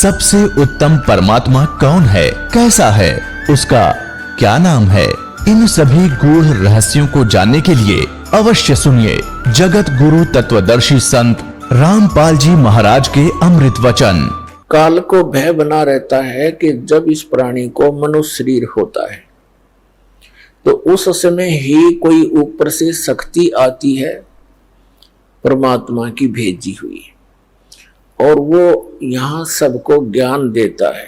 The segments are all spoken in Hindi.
सबसे उत्तम परमात्मा कौन है, कैसा है, उसका क्या नाम है, इन सभी गूढ़ रहस्यों को जानने के लिए अवश्य सुनिए जगत गुरु तत्वदर्शी संत रामपाल जी महाराज के अमृत वचन। काल को भय बना रहता है कि जब इस प्राणी को मनुष्य शरीर होता है तो उस समय ही कोई ऊपर से शक्ति आती है परमात्मा की भेजी हुई, और वो यहाँ सबको ज्ञान देता है।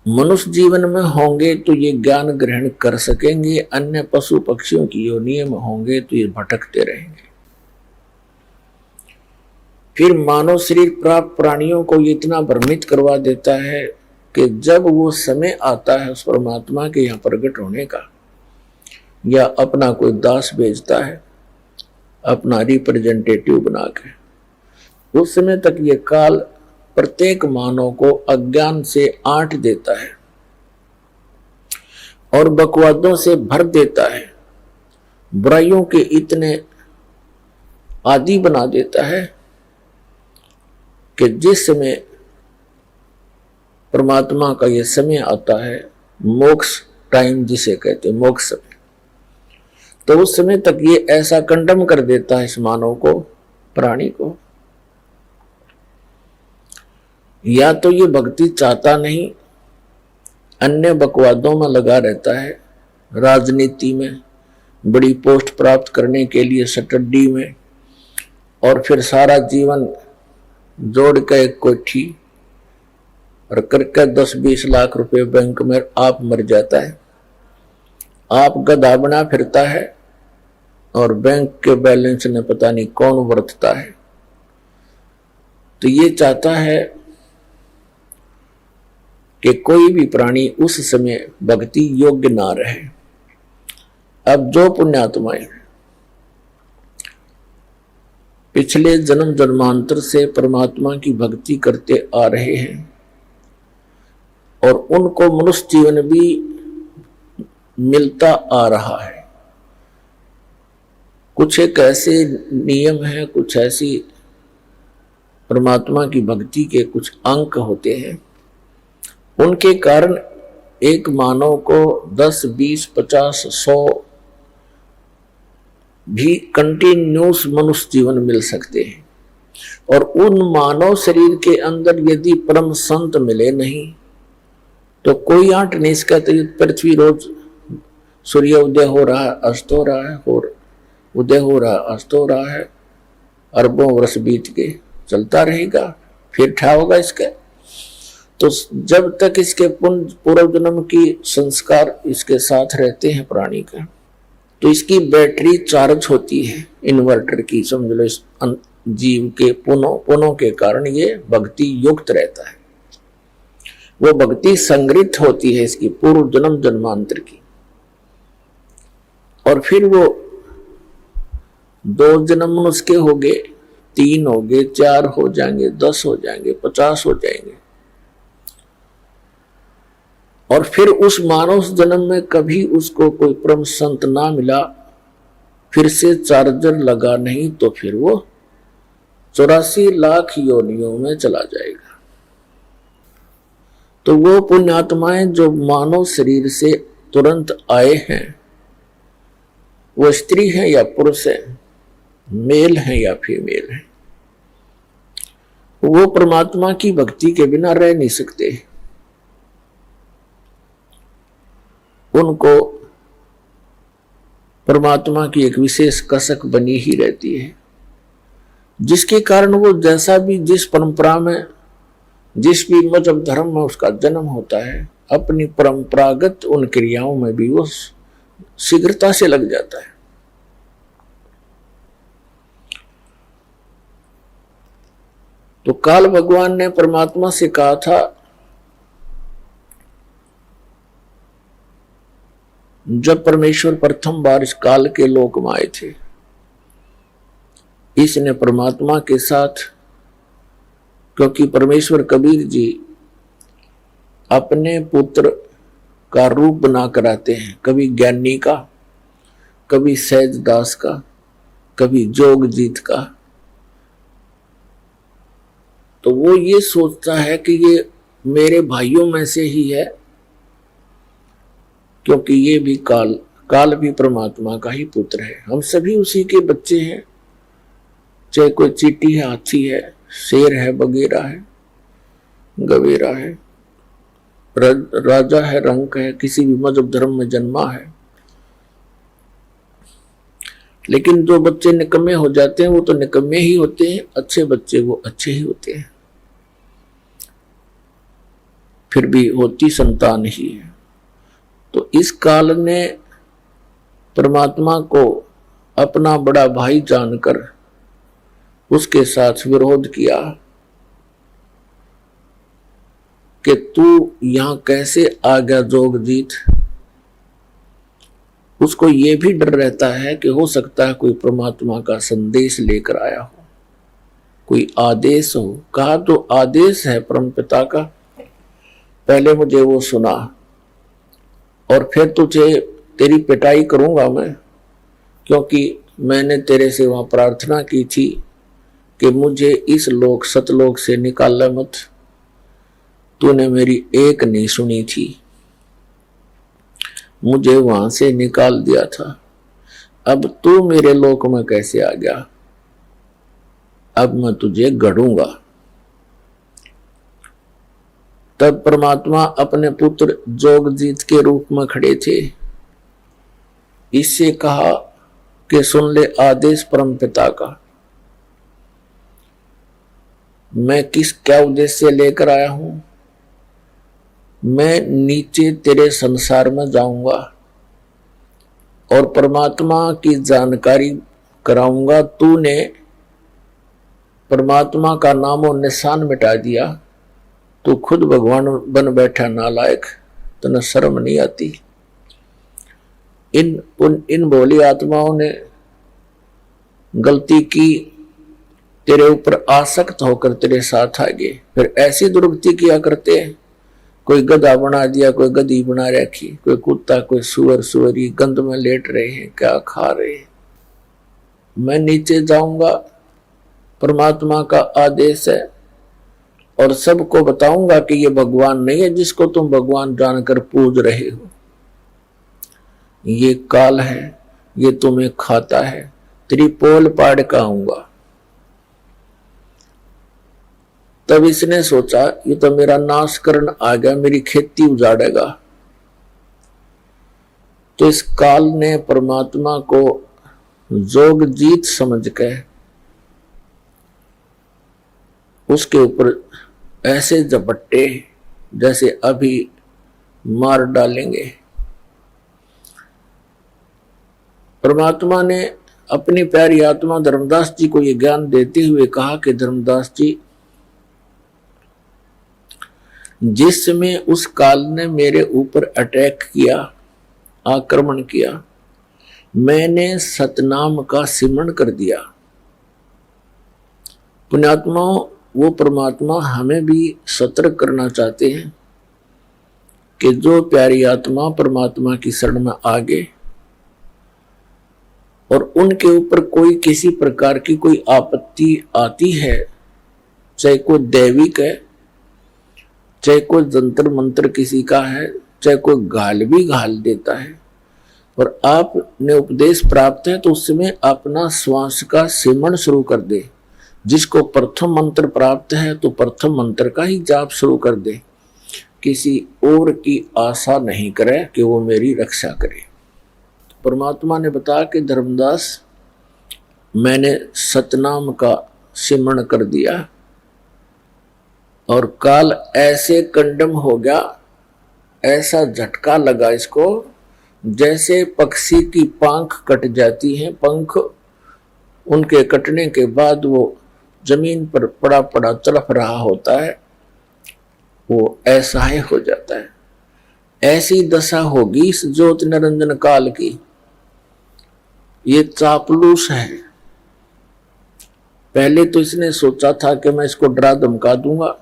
मनुष्य जीवन में होंगे तो ये ज्ञान ग्रहण कर सकेंगे, अन्य पशु पक्षियों की योनि में होंगे तो ये भटकते रहेंगे। फिर मानव शरीर प्राप्त प्राणियों को ये इतना भ्रमित करवा देता है कि जब वो समय आता है उस परमात्मा के यहाँ प्रकट होने का, या अपना कोई दास भेजता है अपना रिप्रेजेंटेटिव बना के, उस समय तक ये काल प्रत्येक मानव को अज्ञान से आंट देता है और बकवादों से भर देता है, बुराइयों के इतने आदी बना देता है कि जिस समय परमात्मा का ये समय आता है, मोक्ष टाइम जिसे कहते हैं, मोक्ष समय, तो उस समय तक ये ऐसा कंडम कर देता है इस मानव को, प्राणी को। या तो ये भक्ति चाहता नहीं, अन्य बकवादों में लगा रहता है, राजनीति में बड़ी पोस्ट प्राप्त करने के लिए स्टडी में, और फिर सारा जीवन जोड़ के एक कोठी और करके 10-20 लाख रुपए बैंक में आप मर जाता है। आप गधा बना फिरता है और बैंक के बैलेंस ने पता नहीं कौन वर्तता है। तो ये चाहता है कि कोई भी प्राणी उस समय भक्ति योग्य ना रहे। अब जो पुण्यात्माएं पिछले जन्म जन्मांतर से परमात्मा की भक्ति करते आ रहे हैं और उनको मनुष्य जीवन भी मिलता आ रहा है, कुछ एक ऐसे नियम है, कुछ ऐसी परमात्मा की भक्ति के कुछ अंक होते हैं, उनके कारण एक मानव को 10, 20, 50, 100 भी कंटिन्यूस मनुष्य जीवन मिल सकते हैं। और उन मानव शरीर के अंदर यदि परम संत मिले नहीं तो कोई आंट नहीं सकते। पृथ्वी रोज सूर्य उदय हो रहा है, अस्त हो रहा है, और उदय हो रहा है, अस्त हो रहा है, अरबों वर्ष बीत के चलता रहेगा, फिर ठा होगा इसका। तो जब तक इसके पूर्व जन्म की संस्कार इसके साथ रहते हैं प्राणी का, तो इसकी बैटरी चार्ज होती है इन्वर्टर की, समझ लो। इस जीव के पुनों के कारण ये भक्ति युक्त रहता है, वो भक्ति संग्रहित होती है इसकी पूर्व जन्म जन्मांतर की। और फिर वो 2 जन्म उसके हो गए, 3 हो गए, 4 हो जाएंगे, 10 हो जाएंगे, 50 हो जाएंगे, और फिर उस मानव जन्म में कभी उसको कोई परम संत ना मिला, फिर से चार्जर लगा नहीं, तो फिर वो 84 लाख योनियों में चला जाएगा। तो वो पुण्यात्माएं जो मानव शरीर से तुरंत आए हैं, वो स्त्री है या पुरुष है, मेल है या फीमेल है, वो परमात्मा की भक्ति के बिना रह नहीं सकते। उनको परमात्मा की एक विशेष कसक बनी ही रहती है, जिसके कारण वो जैसा भी जिस परंपरा में, जिस भी मजहब धर्म में उसका जन्म होता है, अपनी परंपरागत उन क्रियाओं में भी वो शीघ्रता से लग जाता है। तो काल भगवान ने परमात्मा से कहा था, जब परमेश्वर प्रथम बार इस काल के लोक में आए थे, इसने परमात्मा के साथ, क्योंकि परमेश्वर कबीर जी अपने पुत्र का रूप बना कर आते हैं, कभी ज्ञानी का, कभी सहज दास का, कभी जोग जीत का। तो वो ये सोचता है कि ये मेरे भाइयों में से ही है, क्योंकि ये भी काल भी परमात्मा का ही पुत्र है। हम सभी उसी के बच्चे हैं, चाहे कोई चींटी है, हाथी है, शेर है, बगेरा है, गवेरा है, राजा है, रंक है, किसी भी मजहब धर्म में जन्मा है। लेकिन जो बच्चे निकम्मे हो जाते हैं वो तो निकम्मे ही होते हैं, अच्छे बच्चे वो अच्छे ही होते हैं, फिर भी होती संतान ही है। तो इस काल ने परमात्मा को अपना बड़ा भाई जानकर उसके साथ विरोध किया कि तू यहां कैसे आ गया जोगजीत। उसको ये भी डर रहता है कि हो सकता है कोई परमात्मा का संदेश लेकर आया हो, कोई आदेश हो। कहा तो आदेश है परमपिता का, पहले मुझे वो सुना और फिर तुझे तेरी पिटाई करूंगा मैं, क्योंकि मैंने तेरे से वहां प्रार्थना की थी कि मुझे इस लोक सतलोक से निकाल मत। तूने मेरी एक नहीं सुनी थी, मुझे वहां से निकाल दिया था। अब तू मेरे लोक में कैसे आ गया? अब मैं तुझे गढ़ूंगा। तब परमात्मा अपने पुत्र जोगजीत के रूप में खड़े थे। इससे कहा कि सुन ले आदेश परम पिता का, मैं क्या उद्देश्य लेकर आया हूं। मैं नीचे तेरे संसार में जाऊंगा और परमात्मा की जानकारी कराऊंगा। तूने परमात्मा का नाम और निशान मिटा दिया, तू खुद भगवान बन बैठा नालायक, तूने शर्म नहीं आती। इन भोली आत्माओं ने गलती की, तेरे ऊपर आसक्त होकर तेरे साथ आ गए, फिर ऐसी दुर्गति किया करते हैं। कोई गधा बना दिया, कोई गधी बना रखी, कोई कुत्ता, कोई सुअर, सुअरी गंद में लेट रहे हैं, क्या खा रहे हैं। मैं नीचे जाऊंगा, परमात्मा का आदेश है, और सबको बताऊंगा कि ये भगवान नहीं है जिसको तुम भगवान जानकर पूज रहे हो। ये काल है, ये तुम्हें खाता है, तेरी पोल पाड़ का आऊंगा। तब इसने सोचा ये तो मेरा नाश करने आ गया, मेरी खेती उजाड़ेगा। तो इस काल ने परमात्मा को जोगजीत समझ के उसके ऊपर ऐसे झपट्टे जैसे अभी मार डालेंगे। परमात्मा ने अपनी प्यारी आत्मा धर्मदास जी को यह ज्ञान देते हुए कहा कि धर्मदास जी, जिस समय उस काल ने मेरे ऊपर अटैक किया, आक्रमण किया, मैंने सतनाम का सिमरण कर दिया। पुण्यात्माओं, वो परमात्मा हमें भी सतर्क करना चाहते हैं कि जो प्यारी आत्मा परमात्मा की शरण में आ गए और उनके ऊपर कोई किसी प्रकार की कोई आपत्ति आती है, चाहे कोई दैविक है, चाहे कोई जंतर मंत्र किसी का है, चाहे कोई गाल भी घाल देता है, और आपने उपदेश प्राप्त है तो उस समय अपना श्वास का सिमरण शुरू कर दे। जिसको प्रथम मंत्र प्राप्त है तो प्रथम मंत्र का ही जाप शुरू कर दे, किसी और की आशा नहीं करे कि वो मेरी रक्षा करे। परमात्मा ने बताया कि धर्मदास, मैंने सतनाम का सिमरण कर दिया और काल ऐसे कंडम हो गया, ऐसा झटका लगा इसको जैसे पक्षी की पंख कट जाती है। पंख उनके कटने के बाद वो जमीन पर पड़ा पड़ा तड़प रहा होता है, वो ऐसा ही हो जाता है। ऐसी दशा होगी इस ज्योति निरंजन काल की। ये चापलूस है। पहले तो इसने सोचा था कि मैं इसको डरा धमका दूंगा,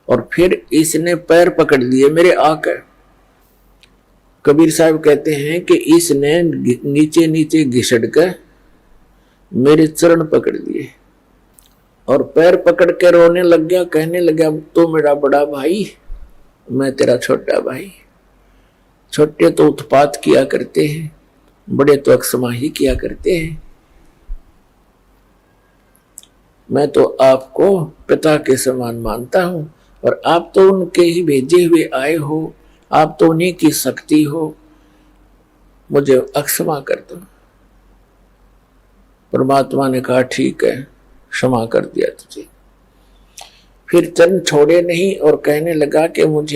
और फिर इसने पैर पकड़ लिए मेरे आकर। कबीर साहब कहते हैं कि इसने नीचे नीचे घिसट कर मेरे चरण पकड़ लिए और पैर पकड़ के रोने लग गया, कहने लगा तो मेरा बड़ा भाई, मैं तेरा छोटा भाई। छोटे तो उत्पात किया करते हैं, बड़े तो अक्षमा ही किया करते हैं। मैं तो आपको पिता के समान मानता हूं और आप तो उनके ही भेजे हुए आए हो, आप तो उन्हीं की शक्ति हो, मुझे अक्षमा कर दो। परमात्मा ने कहा ठीक है, क्षमा कर दिया तुझे। फिर चरण छोड़े नहीं और कहने लगा कि मुझे